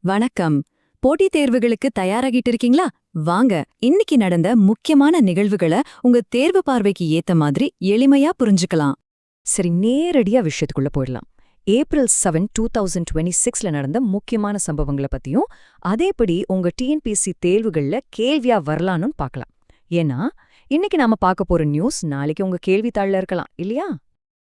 வணக்கம். போட்டித் தேர்வுகளுக்கு தயாராகிட்டு இருக்கீங்களா? வாங்க, இன்னைக்கு நடந்த முக்கியமான நிகழ்வுகளை உங்க தேர்வு பார்வைக்கு ஏத்த மாதிரி எளிமையா புரிஞ்சுக்கலாம். சரி, நேரடியா விஷயத்துக்குள்ள போயிடலாம். ஏப்ரல் 7, 2026ல நடந்த முக்கியமான சம்பவங்களை பத்தியும் அதேபடி உங்க டிஎன்பிஎஸ்சி தேர்வுகள்ல கேள்வியா வரலான்னு பார்க்கலாம். ஏன்னா இன்னைக்கு நாம பார்க்க போற நியூஸ் நாளைக்கு உங்க கேள்வித்தாள்ல இருக்கலாம் இல்லையா?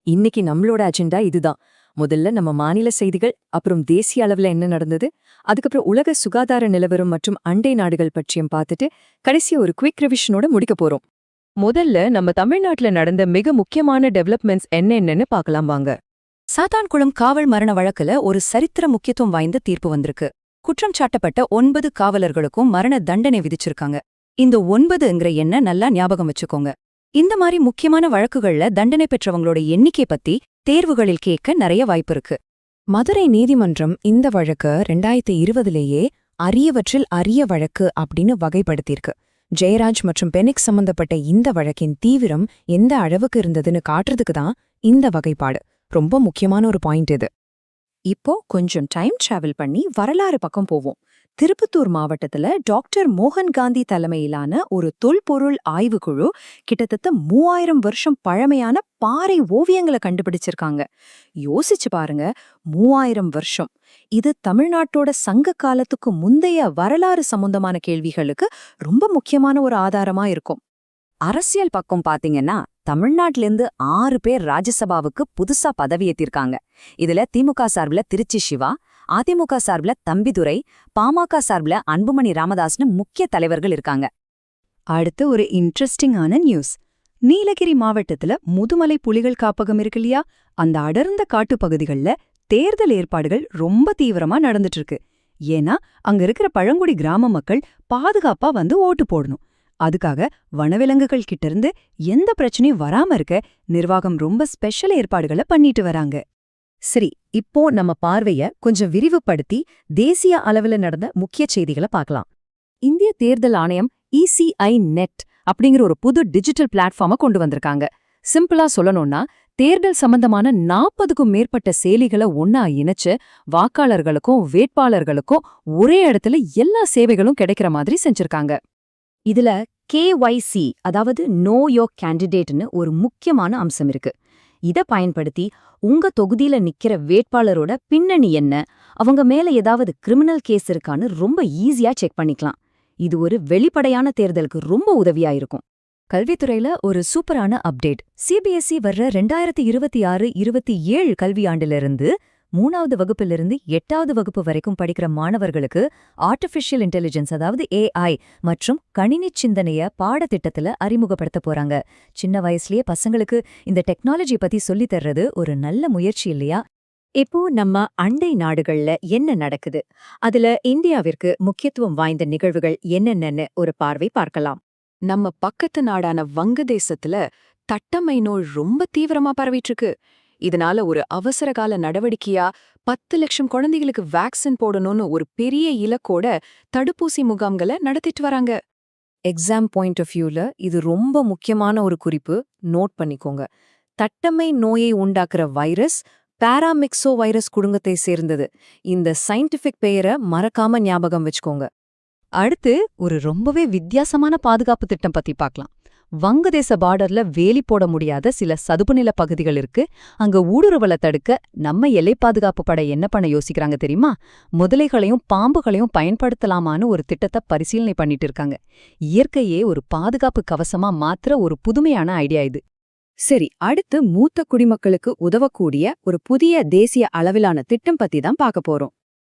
இன்னைக்கு நம்மளோட அஜெண்டா இதுதான். முதல்ல நம்ம மாநில செய்திகள், அப்புறம் தேசிய அளவுல என்ன நடந்தது, அதுக்கப்புறம் உலக சுகாதார நிலவரம் மற்றும் அண்டை நாடுகள் பற்றியும் பார்த்துட்டு கடைசியா ஒரு குவிக் ரிவிஷனோட முடிக்க போறோம். முதல்ல நம்ம தமிழ்நாட்டுல நடந்த மிக முக்கியமான டெவலப்மெண்ட்ஸ் என்னென்னு பார்க்கலாம் வாங்க. சாத்தான்குளம் காவல் மரண வழக்குல ஒரு சரித்திர முக்கியத்துவம் வாய்ந்த தீர்ப்பு வந்திருக்கு. குற்றம் சாட்டப்பட்ட 9 காவலர்களுக்கும் மரண தண்டனை விதிச்சிருக்காங்க. இந்த 9ங்கிற எண்ணை நல்லா ஞாபகம் வச்சுக்கோங்க. இந்த மாதிரி முக்கியமான வழக்குகள்ல தண்டனை பெற்றவங்களோட எண்ணிக்கை பத்தி தேர்வுகளில் கேட்க நிறைய வாய்ப்பு இருக்கு. மதுரை நீதிமன்றம் இந்த வழக்கு 2020லேயே அரியவற்றில் அரிய வழக்கு அப்படின்னு வகைப்படுத்தியிருக்கு. ஜெயராஜ் மற்றும் பெனிக்ஸ் சம்பந்தப்பட்ட இந்த வழக்கின் தீவிரம் எந்த அளவுக்கு இருந்ததுன்னு காட்டுறதுக்கு தான் இந்த வகைப்பாடு. ரொம்ப முக்கியமான ஒரு பாயிண்ட் இது. இப்போ கொஞ்சம் டைம் டிராவல் பண்ணி வரலாறு பக்கம் போவோம். திருப்பத்தூர் மாவட்டத்துல டாக்டர் மோகன் காந்தி தலைமையிலான ஒரு தொல்பொருள் ஆய்வுக்குழு கிட்டத்தட்ட 3000 வருஷம் பழமையான பாறை ஓவியங்களை கண்டுபிடிச்சிருக்காங்க. யோசிச்சு பாருங்க, 3000 வருஷம். இது தமிழ்நாட்டோட சங்க காலத்துக்கு முந்தைய வரலாறு சம்பந்தமான கேள்விகளுக்கு ரொம்ப முக்கியமான ஒரு ஆதாரமா இருக்கும். அரசியல் பக்கம் பாத்தீங்கன்னா தமிழ்நாட்டிலிருந்து 6 பேர் ராஜ்யசபாவுக்கு புதுசா பதவியேற்றிருக்காங்க. இதுல திமுக சார்பில் திருச்சி சிவா, அதிமுக சார்பில் தம்பிதுரை, பாமக சார்பில் அன்புமணி ராமதாஸ்னு முக்கிய தலைவர்கள் இருக்காங்க. அடுத்து ஒரு இன்ட்ரெஸ்டிங்கான நியூஸ். நீலகிரி மாவட்டத்துல முதுமலை புலிகள் காப்பகம் இருக்கு இல்லையா? அந்த அடர்ந்த காட்டுப்பகுதிகள்ல தேர்தல் ஏற்பாடுகள் ரொம்ப தீவிரமா நடந்துட்டு இருக்கு. ஏன்னா அங்க இருக்கிற பழங்குடி கிராம மக்கள் பாதுகாப்பா வந்து ஓட்டு போடணும். அதுக்காக வனவிலங்குகள் கிட்ட இருந்து எந்த பிரச்சனையும் வராம இருக்க நிர்வாகம் ரொம்ப ஸ்பெஷல் ஏற்பாடுகளை பண்ணிட்டு வராங்க. சரி, இப்போ நம்ம பார்வைய கொஞ்சம் விரிவுபடுத்தி தேசிய அளவுல நடந்த முக்கிய செய்திகளை பார்க்கலாம். இந்திய தேர்தல் ஆணையம் ECI நெட் அப்படிங்கிற ஒரு புது டிஜிட்டல் பிளாட்ஃபார்மை கொண்டு வந்திருக்காங்க. சிம்பிளா சொல்லணும்னா, தேர்தல் சம்பந்தமான 40க்கும் மேற்பட்ட செயலிகளை ஒன்னா இணைச்சு வாக்காளர்களுக்கும் வேட்பாளர்களுக்கும் ஒரே இடத்துல எல்லா சேவைகளும் கிடைக்கிற மாதிரி செஞ்சிருக்காங்க. இதுல KYC, அதாவது நோ யோர் கேண்டிடேட்னு ஒரு முக்கியமான அம்சம் இருக்கு. இத பயன்படுத்தி உங்க தொகுதியில நிக்கிற வேட்பாளரோட பின்னணி என்ன, அவங்க மேல ஏதாவது கிரிமினல் கேஸ் இருக்கான்னு ரொம்ப ஈஸியா செக் பண்ணிக்கலாம். இது ஒரு வெளிப்படையான தேர்தலுக்கு ரொம்ப உதவியா இருக்கும். கல்வித்துறையில ஒரு சூப்பரான அப்டேட். CBSE வர்ற 2026-27 கல்வியாண்டிலிருந்து 3வது வகுப்பிலிருந்து 8வது வகுப்பு வரைக்கும் படிக்கிற மாணவர்களுக்கு ஆர்டிஃபிஷியல் இன்டெலிஜென்ஸ், அதாவது AI மற்றும் கணினி சிந்தனைய பாடத்திட்டத்துல அறிமுகப்படுத்த போறாங்க. சின்ன வயசுலயே பசங்களுக்கு இந்த டெக்னாலஜி பத்தி சொல்லித் தர்றது ஒரு நல்ல முயற்சி இல்லையா? இப்போ நம்ம அண்டை நாடுகள்ல என்ன நடக்குது, அதுல இந்தியாவிற்கு முக்கியத்துவம் வாய்ந்த நிகழ்வுகள் என்னென்னு ஒரு பார்வை பார்க்கலாம். நம்ம பக்கத்து நாடான வங்கதேசத்துல தட்டம்மை நோய் ரொம்ப தீவிரமா பரவிட்டு இருக்கு. இதனால ஒரு அவசரகால நடவடிக்கையா 10 லட்சம் குழந்தைகளுக்கு வேக்சின் போடணும்னு ஒரு பெரிய இலக்கோட தடுப்பூசி முகாம்களை நடத்திட்டு வராங்க. எக்ஸாம் பாயிண்ட் ஆஃப் வியூல இது ரொம்ப முக்கியமான ஒரு குறிப்பு, நோட் பண்ணிக்கோங்க. தட்டம்மை நோயை உண்டாக்குற வைரஸ் பாராமிக்சோ வைரஸ் குடும்பத்தை சேர்ந்தது. இந்த சயின்டிபிக் பெயரை மறக்காம ஞாபகம் வச்சுக்கோங்க. அடுத்து ஒரு ரொம்பவே வித்தியாசமான பாதுகாப்பு திட்டம் பத்தி பார்க்கலாம். வங்கதேச பார்டர்ல வேலி போட முடியாத சில சதுப்புநில பகுதிகள் இருக்கு. அங்க ஊடுருவலை தடுக்க நம்ம எல்லை பாதுகாப்பு படை என்ன பண்ண யோசிக்கிறாங்க தெரியுமா? முதலைகளையும் பாம்புகளையும் பயன்படுத்தலாமான்னு ஒரு திட்டத்தை பரிசீலனை பண்ணிட்டு இருக்காங்க. இயற்கையே ஒரு பாதுகாப்பு கவசமா மாத்திர ஒரு புதுமையான ஐடியா இது. சரி, அடுத்து மூத்த குடிமக்களுக்கு உதவக்கூடிய ஒரு புதிய தேசிய அளவிலான திட்டம் பத்தி தான் பார்க்க போறோம்.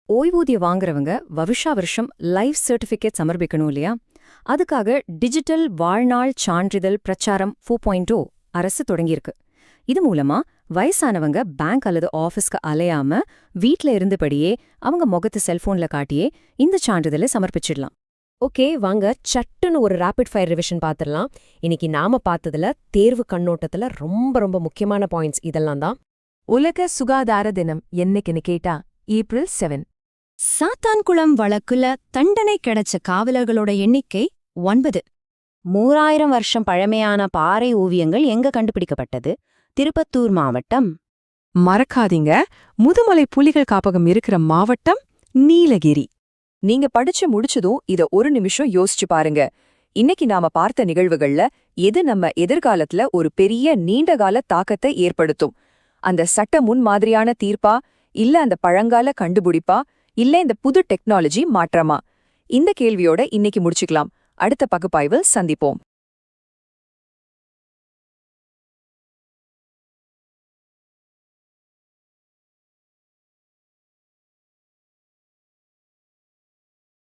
ஓய்வூதியம் வாங்குறவங்க வருஷா வருஷம் லைஃப் சர்டிஃபிகேட் சமர்ப்பிக்கணும் இல்லையா? அதுக்காக டிஜிட்டல் வாழ்நாள் சான்றிதழ் பிரச்சாரம் 4.0 அரசு தொடங்கியிருக்கு. இது மூலமா வயசானவங்க பேங்க் அல்லது ஆஃபீஸ்க்கு அலையாம வீட்ல இருந்தபடியே அவங்க முகத்து செல்போன்ல காட்டியே இந்த சான்றிதழை சமர்ப்பிச்சிடலாம். ஓகே, வாங்க சட்டுன்னு ஒரு ரேபிட் ஃபயர் ரிவிஷன் பார்த்துடலாம். இன்னைக்கு நாம பார்த்ததுல தேர்வு கண்ணோட்டத்துல ரொம்ப ரொம்ப முக்கியமான பாயிண்ட்ஸ் இதெல்லாம் தான். உலக சுகாதார தினம் என்னைக்குன்னு கேட்டா ஏப்ரல் 7. சாத்தான்குளம் வழக்குல தண்டனை கிடைச்ச காவலர்களோட எண்ணிக்கை 9. 3000 வருஷம் பழமையான பாறை ஓவியங்கள் எங்க கண்டுபிடிக்கப்பட்டது? திருப்பத்தூர் மாவட்டம். மறக்காதீங்க, முதுமலை புலிகள் காப்பகம் இருக்கிற மாவட்டம் நீலகிரி. நீங்க படிச்சு முடிச்சதும் இத ஒரு நிமிஷம் யோசிச்சு பாருங்க. இன்னைக்கு நாம பார்த்த நிகழ்வுகள்ல எது நம்ம எதிர்காலத்துல ஒரு பெரிய நீண்டகால தாக்கத்தை ஏற்படுத்தும்? அந்த சட்ட முன்மாதிரியான தீர்ப்பா, இல்ல அந்த பழங்கால கண்டுபிடிப்பா, இல்ல இந்த புது டெக்னாலஜி மாற்றமா? இந்த கேள்வியோட இன்னைக்கு முடிச்சுக்கலாம். அடுத்த பகுப்பாய்வில் சந்திப்போம்.